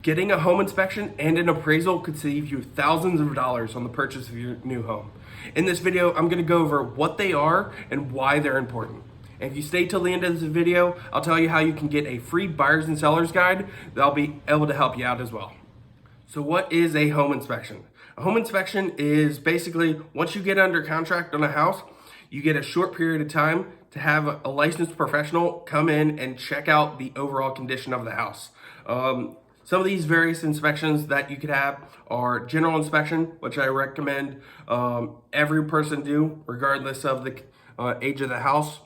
Getting a home inspection and an appraisal could save you thousands of dollars on the purchase of your new home. In this video, I'm going to go over what they are and why they're important. And if you stay till the end of this video, I'll tell you how you can get a free buyer's and seller's guide that'll be able to help you out as well. So what is a home inspection? A home inspection is basically once you get under contract on a house, you get a short period of time to have a licensed professional come in and check out the overall condition of the house. Some of these various inspections that you could have are general inspection, which I recommend every person do regardless of the age of the house.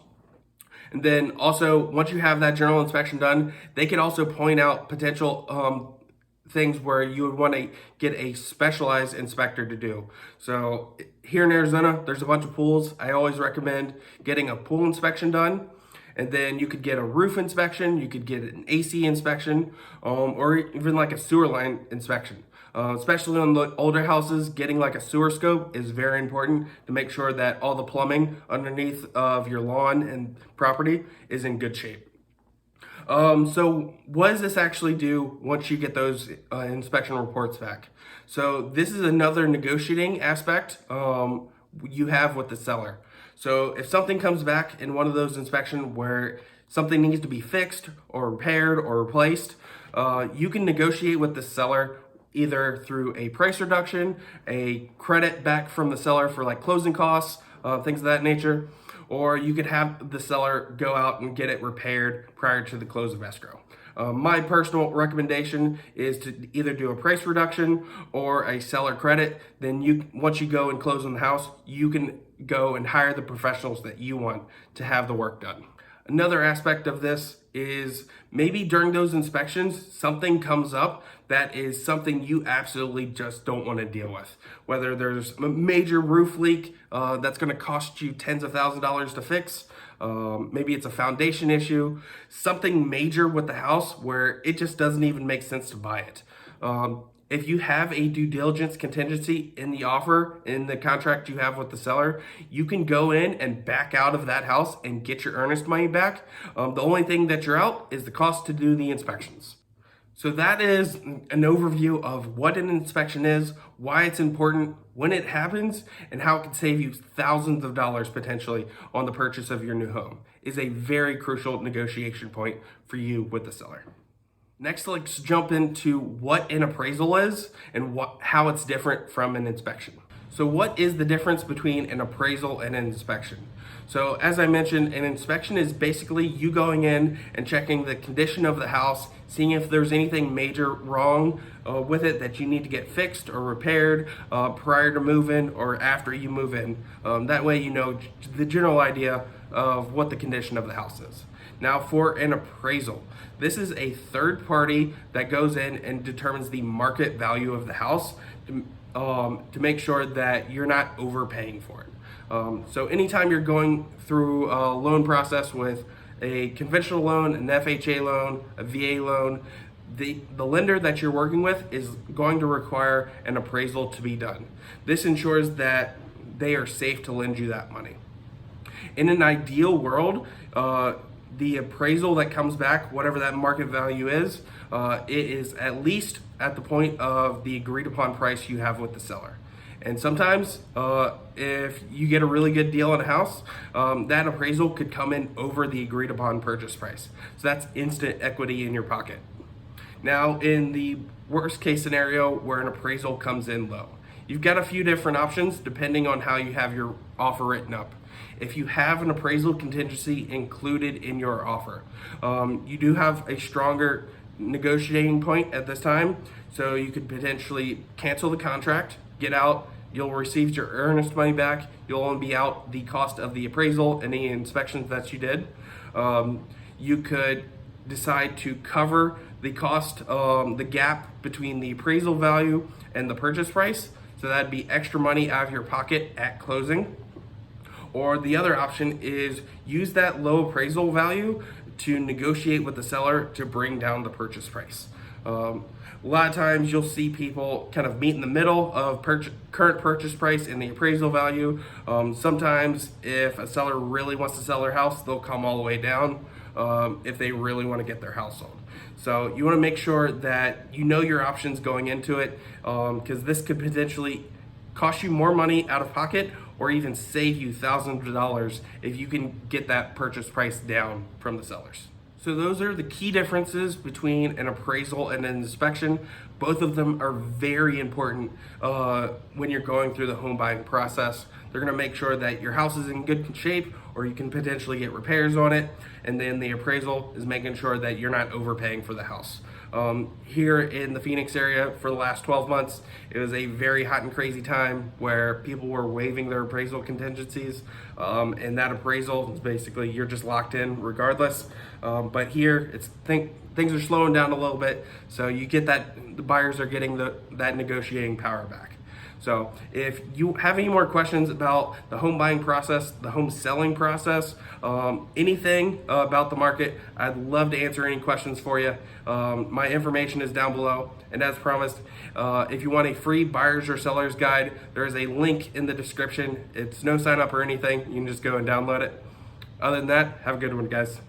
And then also, once you have that general inspection done, they can also point out potential things where you would want to get a specialized inspector to do. So here in Arizona, there's a bunch of pools. I always recommend getting a pool inspection done. And then you could get a roof inspection, you could get an AC inspection, or even like a sewer line inspection. Especially on the older houses, getting like a sewer scope is very important to make sure that all the plumbing underneath of your lawn and property is in good shape. So what does this actually do once you get those inspection reports back? So this is another negotiating aspect you have with the seller. So if something comes back in one of those inspections where something needs to be fixed or repaired or replaced, you can negotiate with the seller either through a price reduction, a credit back from the seller for like closing costs, things of that nature, or you could have the seller go out and get it repaired prior to the close of escrow. My personal recommendation is to either do a price reduction or a seller credit. Then once you go and close on the house, you can go and hire the professionals that you want to have the work done. Another aspect of this is maybe during those inspections, something comes up that is something you absolutely just don't want to deal with. Whether there's a major roof leak that's going to cost you tens of thousands of dollars to fix, maybe it's a foundation issue, something major with the house where it just doesn't even make sense to buy it. If you have a due diligence contingency in the offer, in the contract you have with the seller, you can go in and back out of that house and get your earnest money back. The only thing that you're out is the cost to do the inspections. So that is an overview of what an inspection is, why it's important, when it happens, and how it can save you thousands of dollars potentially on the purchase of your new home. Is a very crucial negotiation point for you with the seller. Next, let's jump into what an appraisal is and how it's different from an inspection. So what is the difference between an appraisal and an inspection? So as I mentioned, an inspection is basically you going in and checking the condition of the house, seeing if there's anything major wrong with it that you need to get fixed or repaired prior to move-in or after you move in. That way you know the general idea of what the condition of the house is. Now for an appraisal, this is a third party that goes in and determines the market value of the house to make sure that you're not overpaying for it. So anytime you're going through a loan process with a conventional loan, an FHA loan, a VA loan, the lender that you're working with is going to require an appraisal to be done. This ensures that they are safe to lend you that money. In an ideal world, the appraisal that comes back, whatever that market value is, it is at least at the point of the agreed upon price you have with the seller. And sometimes if you get a really good deal on a house, that appraisal could come in over the agreed upon purchase price. So that's instant equity in your pocket. Now, in the worst case scenario where an appraisal comes in low, you've got a few different options depending on how you have your offer written up. If you have an appraisal contingency included in your offer, you do have a stronger negotiating point at this time. So you could potentially cancel the contract, get out, you'll receive your earnest money back, you'll only be out the cost of the appraisal and any inspections that you did. You could decide to cover the cost, the gap between the appraisal value and the purchase price. So that'd be extra money out of your pocket at closing. Or the other option is use that low appraisal value to negotiate with the seller to bring down the purchase price. A lot of times you'll see people kind of meet in the middle of current purchase price and the appraisal value. Sometimes if a seller really wants to sell their house, they'll come all the way down if they really want to get their house sold. So you want to make sure that you know your options going into it, because this could potentially cost you more money out of pocket or even save you thousands of dollars if you can get that purchase price down from the sellers. So those are the key differences between an appraisal and an inspection. Both of them are very important when you're going through the home buying process. They're gonna make sure that your house is in good shape or you can potentially get repairs on it. And then the appraisal is making sure that you're not overpaying for the house. Here in the Phoenix area for the last 12 months, it was a very hot and crazy time where people were waiving their appraisal contingencies. And that appraisal is basically, you're just locked in regardless. But here, things are slowing down a little bit. So you get that, the buyers are getting that negotiating power back. So if you have any more questions about the home buying process, the home selling process, anything about the market, I'd love to answer any questions for you. My information is down below. And as promised, if you want a free buyer's or seller's guide, there is a link in the description. It's no sign up or anything. You can just go and download it. Other than that, have a good one, guys.